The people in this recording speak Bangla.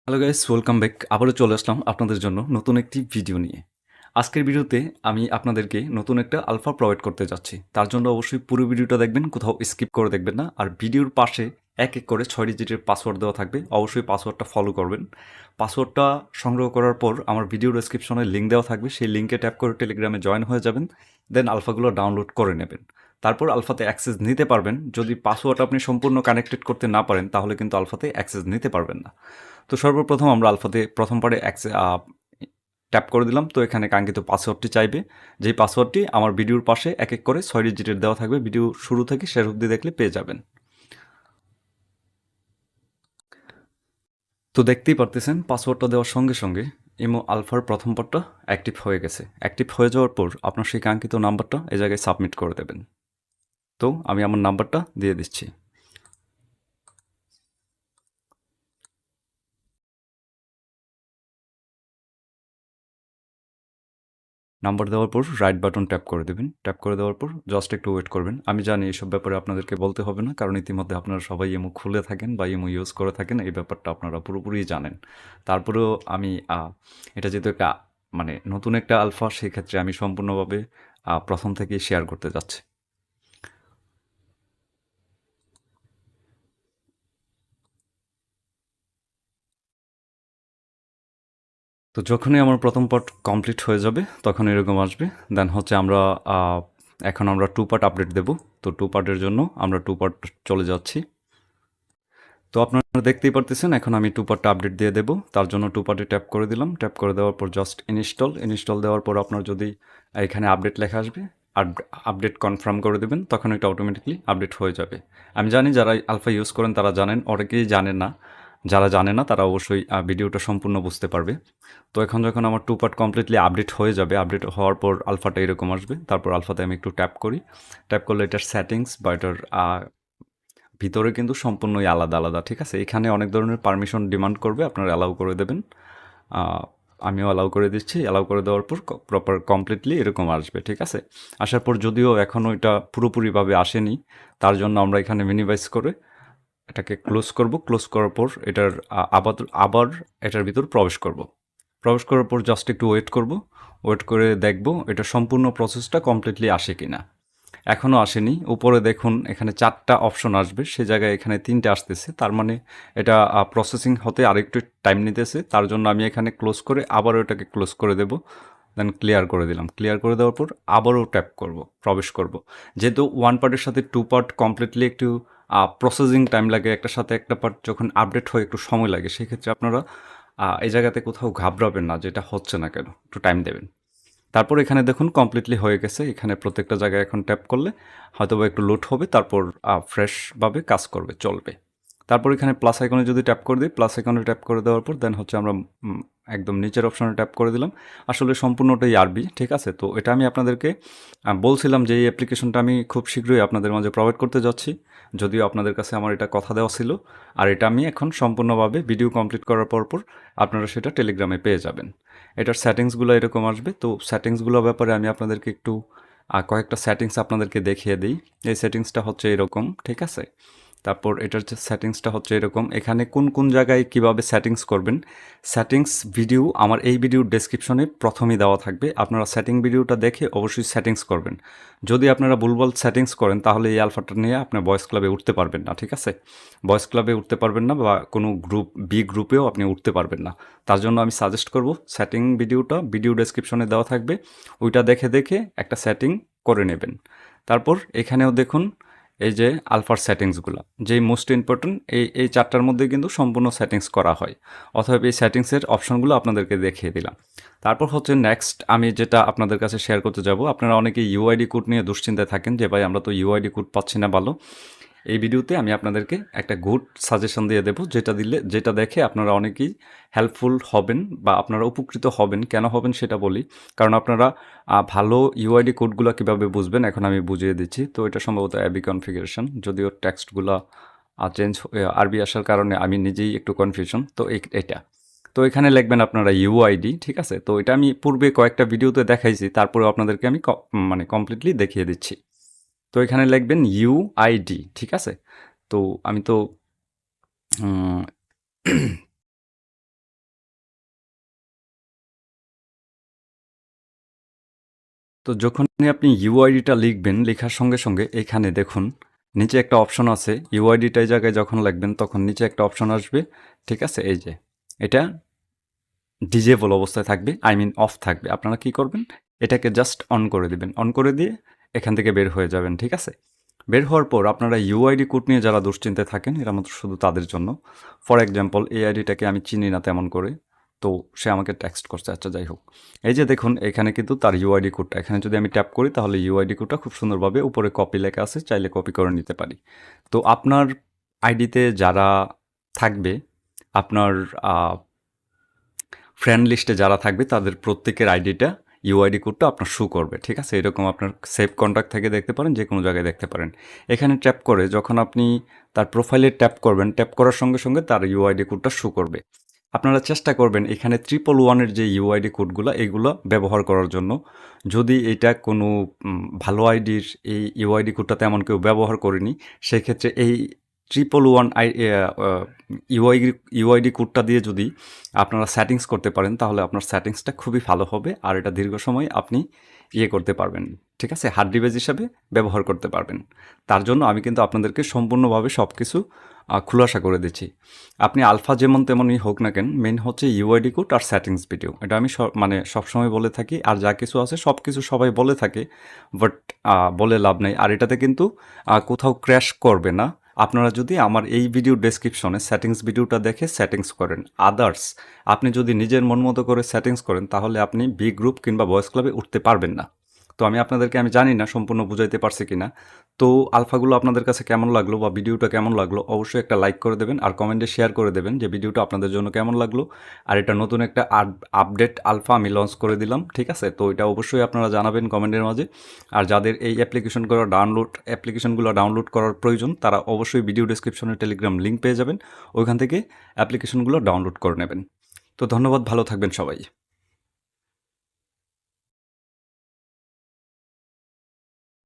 Hello guys, welcome back. আবারও চলে আসলাম আপনাদের জন্য নতুন একটি ভিডিও নিয়ে। আজকের ভিডিওতে আমি আপনাদেরকে নতুন একটা আলফা প্রোভাইড করতে যাচ্ছি। তার জন্য অবশ্যই পুরো ভিডিওটা দেখবেন, কোথাও স্কিপ করে দেখবেন না। আর ভিডিওর পাশে এক এক করে 6 ডিজিটের পাসওয়ার্ড দেওয়া থাকবে। অবশ্যই পাসওয়ার্ডটা ফলো করবেন। পাসওয়ার্ডটা সংগ্রহ করার পর আমার ভিডিও ডেসক্রিপশনে লিঙ্ক দেওয়া থাকবে। সেই লিঙ্কে ট্যাপ করে টেলিগ্রামে জয়েন হয়ে যাবেন। দেন আলফাগুলো ডাউনলোড করে নেবেন। তারপর আলফাতে অ্যাক্সেস নিতে পারবেন। যদি পাসওয়ার্ড আপনি সম্পূর্ণ কানেক্টেড করতে না পারেন, তাহলে কিন্তু আলফাতে অ্যাক্সেস নিতে পারবেন না। তো সর্বপ্রথম আমরা আলফাতে প্রথম পার্টে ট্যাপ করে দিলাম। তো এখানে কাঙ্ক্ষিত পাসওয়ার্ডটি চাইবে, যেই পাসওয়ার্ডটি আমার ভিডিওর পাশে এক এক করে 6 ডিজিটের দেওয়া থাকবে। ভিডিও শুরু থেকে শেষ অবধি দেখলে পেয়ে যাবেন। তো দেখতেই পারতেছেন পাসওয়ার্ডটা দেওয়ার সঙ্গে সঙ্গে ইমো আলফার প্রথম পার্টটা অ্যাক্টিভ হয়ে গেছে। অ্যাক্টিভ হয়ে যাওয়ার পর আপনার সেই কাঙ্ক্ষিত নাম্বারটা এই জায়গায় সাবমিট করে দেবেন। তো আমি আমার নাম্বারটা দিয়ে দিচ্ছি। নাম্বার দেওয়ার পর রাইট বাটন ট্যাপ করে দেবেন। ট্যাপ করে দেওয়ার পর জাস্ট একটু ওয়েট করবেন। আমি জানি এইসব ব্যাপারে আপনাদেরকে বলতে হবে না, কারণ ইতিমধ্যে আপনারা সবাই ইমো খুলে থাকেন বা ইমো ইউজ করে থাকেন। এই ব্যাপারটা আপনারা পুরোপুরি জানেন। তারপরেও আমি এটা যেহেতু একটা মানে নতুন একটা আলফা, সেক্ষেত্রে আমি সম্পূর্ণভাবে প্রথম থেকেই শেয়ার করতে যাচ্ছি। তো যখনই আমার প্রথম পার্ট কমপ্লিট হয়ে যাবে, তখন এরকম আসবে। দেন হচ্ছে আমরা এখন আমরা 2 পার্ট আপডেট দেব। তো 2 পার্টের জন্য আমরা 2 পার্ট চলে যাচ্ছি। তো আপনারা দেখতেই পারতেছেন এখন আমি 2 পার্টটা আপডেট দিয়ে দেব। তার জন্য 2 পার্টে ট্যাপ করে দিলাম। ট্যাপ করে দেওয়ার পর জাস্ট ইনস্টল দেওয়ার পর আপনার যদি এখানে আপডেট লেখা আসবে, আপডেট কনফার্ম করে দেবেন, তখন এটা অটোমেটিকলি আপডেট হয়ে যাবে। আমি জানি যারা আলফা ইউজ করেন তারা জানেন, অনেকেই জানেন না। যারা জানে না তারা অবশ্যই ভিডিওটা সম্পূর্ণ বুঝতে পারবে। তো এখন যখন আমার 2 পার্ট কমপ্লিটলি আপডেট হয়ে যাবে, আপডেট হওয়ার পর আলফাটা এরকম আসবে। তারপর আলফাতে আমি একটু ট্যাপ করি। ট্যাপ করলে এটার সেটিংস বা এটার ভিতরে কিন্তু সম্পূর্ণই আলাদা আলাদা, ঠিক আছে? এখানে অনেক ধরনের পারমিশন ডিমান্ড করবে, আপনারা অ্যালাউ করে দেবেন। আহ, আমিও অ্যালাউ করে দিচ্ছি। অ্যালাউ করে দেওয়ার পর প্রপার কমপ্লিটলি এরকম আসবে, ঠিক আছে? আসার পর যদিও এখনও এটা পুরোপুরিভাবে আসেনি, তার জন্য আমরা এখানে মিনিমাইজ করে এটাকে ক্লোজ করব। ক্লোজ করার পর এটার আবার আবার এটার ভিতর প্রবেশ করব। প্রবেশ করার পর জাস্ট একটু ওয়েট করব। ওয়েট করে দেখব এটা সম্পূর্ণ প্রসেসটা কমপ্লিটলি আসে কিনা। এখনও আসেনি। উপরে দেখুন এখানে 4টা অপশন আসবে, সে জায়গায় এখানে 3টে আসতেছে। তার মানে এটা প্রসেসিং হতে আরেকটু টাইম নিতেছে। তার জন্য আমি এখানে ক্লোজ করে আবারও এটাকে ক্লোজ করে দেব। দেন ক্লিয়ার করে দিলাম। ক্লিয়ার করে দেওয়ার পর আবারও ট্যাপ করব, প্রবেশ করব। যেহেতু 1 পার্টের সাথে 2 পার্ট কমপ্লিটলি একটু প্রসেসিং টাইম লাগে, একটার সাথে একটা পার্ট যখন আপডেট হয় একটু সময় লাগে, সেক্ষেত্রে আপনারা এই জায়গাতে কোথাও ঘাবড়াবেন না যে এটা হচ্ছে না কেন, একটু টাইম দেবেন। তারপর এখানে দেখুন কমপ্লিটলি হয়ে গেছে। এখানে প্রত্যেকটা জায়গায় এখন ট্যাপ করলে হয়তোবা একটু লোড হবে, তারপর ফ্রেশভাবে কাজ করবে, চলবে। তারপর এখানে প্লাস আইকনে যদি ট্যাপ করে দিই, প্লাস আইকনে ট্যাপ করে দেওয়ার পর দেন হচ্ছে আমরা একদম নিচের অপশনে ট্যাপ করে দিলাম। আসলে সম্পূর্ণটাই আরবি, ঠিক আছে? তো এটা আমি আপনাদেরকে বলছিলাম যে এই অ্যাপ্লিকেশনটা আমি খুব শীঘ্রই আপনাদের মাঝে প্রোভাইড করতে যাচ্ছি। যদিও আপনাদের কাছে আমার এটা কথা দেওয়া ছিল। আর এটা আমি এখন সম্পূর্ণভাবে ভিডিও কমপ্লিট করার পর আপনারা সেটা টেলিগ্রামে পেয়ে যাবেন। এটার সেটিংসগুলো এরকম আসবে। তো সেটিংসগুলোর ব্যাপারে আমি আপনাদেরকে একটু কয়েকটা সেটিংস আপনাদেরকে দেখিয়ে দিই। এই সেটিংসটা হচ্ছে এরকম, ঠিক আছে? তারপর এটার যে সেটিংসটা হচ্ছে এরকম। এখানে কোন কোন জায়গায় কিভাবে সেটিংস করবেন, সেটিংস ভিডিও আমার এই ভিডিওর ডেসক্রিপশনে প্রথমেই দেওয়া থাকবে। আপনারা সেটিং ভিডিওটা দেখে অবশ্যই সেটিংস করবেন। যদি আপনারা ভুলভাল সেটিংস করেন, তাহলে এই আলফাটা নিয়ে আপনার ভয়েস ক্লাবে উঠতে পারবেন না, ঠিক আছে? ভয়েস ক্লাবে উঠতে পারবেন না, বা কোনো গ্রুপেও আপনি উঠতে পারবেন না। তার জন্য আমি সাজেস্ট করব সেটিং ভিডিওটা ভিডিও ডেসক্রিপশনে দেওয়া থাকবে, ওইটা দেখে দেখে একটা সেটিং করে নেবেন। তারপর এখানেও দেখুন এই যে আলফার সেটিংসগুলো, যেই মোস্ট ইম্পর্টেন্ট, এই 4টার মধ্যে কিন্তু সম্পূর্ণ সেটিংস করা হয়। অতএব এই সেটিংসের অপশনগুলো আপনাদেরকে দেখিয়ে দিলাম। তারপর হচ্ছে নেক্সট আমি যেটা আপনাদের কাছে শেয়ার করতে যাব, আপনারা অনেকে ইউআইডি কোড নিয়ে দুশ্চিন্তায় থাকেন যে ভাই আমরা তো ইউআইডি কোড পাচ্ছি না ভালো। এই ভিডিওতে আমি আপনাদেরকে একটা গুড সাজেশন দিয়ে দেবো, যেটা দেখে আপনারা অনেকেই হেল্পফুল হবেন বা আপনারা উপকৃত হবেন। কেন হবেন সেটা বলি। কারণ আপনারা ভালো ইউআইডি কোডগুলো কীভাবে বুঝবেন এখন আমি বুঝিয়ে দিচ্ছি। তো এটা সম্ভবত অ্যাবি কনফিগারেশন, যদিও টেক্সটগুলো চেঞ্জ আরবি আসার কারণে আমি নিজেই একটু কনফিউশন। তো এটা তো এখানে লিখবেন আপনারা ইউআইডি, ঠিক আছে? তো এটা আমি পূর্বে কয়েকটা ভিডিওতে দেখাইছি, তারপরে আপনাদেরকে আমি মানে কমপ্লিটলি দেখিয়ে দিচ্ছি। তো এখানে লিখবেন ইউআইডি, ঠিক আছে? তো আমি তো উম, তো যখনই আপনি ইউআইডিটা লিখবেন, লেখার সঙ্গে সঙ্গে এখানে দেখুন নিচে একটা অপশন আছে। ইউআইডিটা এই জায়গায় যখন লিখবেন তখন নিচে একটা অপশন আসবে, ঠিক আছে? এই যে এটা ডিজেবল অবস্থায় থাকবে, আই মিন অফ থাকবে। আপনারা কি করবেন, এটাকে জাস্ট অন করে দিবেন। অন করে দিয়ে এখান থেকে বের হয়ে যাবেন, ঠিক আছে? বের হওয়ার পর আপনারা ইউআইডি কোড নিয়ে যারা দুশ্চিন্তায় থাকেন, এটা মাত্র শুধু তাদের জন্য। ফর এক্সাম্পল, এই আইডিটাকে আমি চিনি না তেমন করে, তো সে আমাকে টেক্সট করছে। আচ্ছা, যাই হোক, এই যে দেখুন এখানে কিন্তু তার ইউআইডি কোডটা, এখানে যদি আমি ট্যাপ করি তাহলে ইউআইডি কোডটা খুব সুন্দরভাবে উপরে কপি লেখা আছে, চাইলে কপি করে নিতে পারি। তো আপনার আইডিতে যারা থাকবে, আপনার ফ্রেন্ড লিস্টে যারা থাকবে তাদের প্রত্যেকের আইডিটা, ইউআইডি কোডটা আপনার শো করবে, ঠিক আছে? এরকম আপনার সেভ কন্ট্যাক্ট থেকে দেখতে পারেন, যে কোনো জায়গায় দেখতে পারেন। এখানে ট্যাপ করে যখন আপনি তার প্রোফাইলে ট্যাপ করবেন, ট্যাপ করার সঙ্গে সঙ্গে তার ইউআইডি কোডটা শো করবে। আপনারা চেষ্টা করবেন এখানে 111-এর যে ইউআইডি কোডগুলো, এগুলো ব্যবহার করার জন্য। যদি এটা কোনো ভালো আইডির এই ইউআইডি কোডটা তেমন কেউ ব্যবহার করেনি, সেক্ষেত্রে এই 111 ইউআইডি কোডটা দিয়ে যদি আপনারা সেটিংস করতে পারেন, তাহলে আপনার সেটিংসটা খুবই ভালো হবে। আর এটা দীর্ঘ সময় আপনি করতে পারবেন, ঠিক আছে? হার্ড ডিভাইস হিসাবে ব্যবহার করতে পারবেন। তার জন্য আমি কিন্তু আপনাদেরকে সম্পূর্ণভাবে সব কিছু খুলাসা করে দিচ্ছি। আপনি আলফা যেমন তেমনই হোক না কেন, মেন হচ্ছে ইউআইডি কোড আর সেটিংস ভিডিও। এটা আমি মানে সবসময় বলে থাকি। আর যা কিছু আছে সব কিছু সবাই বলে থাকে, বাট বলে লাভ নেই। আর এটাতে কিন্তু কোথাও ক্র্যাশ করবে না, আপনারা যদি আমার এই ভিডিও ডেসক্রিপশনে সেটিংস ভিডিওটা দেখে সেটিংস করেন। আদার্স আপনি যদি নিজের মন মতো করে সেটিংস করেন, তাহলে আপনি বি গ্রুপ কিংবা বয়েস ক্লাবে উঠতে পারবেন না। তো আমি জানি না সম্পূর্ণ বুঝাইতে পারছি কিনা। তো আলফাগুলো আপনাদের কাছে কেমন লাগলো বা ভিডিওটা কেমন লাগলো, অবশ্যই একটা লাইক করে দেবেন আর কমেন্টে শেয়ার করে দেবেন যে ভিডিওটা আপনাদের জন্য কেমন লাগলো। আর এটা নতুন একটা আপডেট আলফা আমি লঞ্চ করে দিলাম, ঠিক আছে? তো এটা অবশ্যই আপনারা জানাবেন কমেন্টের মাঝে। আর যাদের এই অ্যাপ্লিকেশনগুলো ডাউনলোড করার প্রয়োজন, তারা অবশ্যই ভিডিও ডেসক্রিপশনে টেলিগ্রাম লিঙ্ক পেয়ে যাবেন, ওইখান থেকে অ্যাপ্লিকেশনগুলো ডাউনলোড করে নেবেন। তো ধন্যবাদ, ভালো থাকবেন সবাই।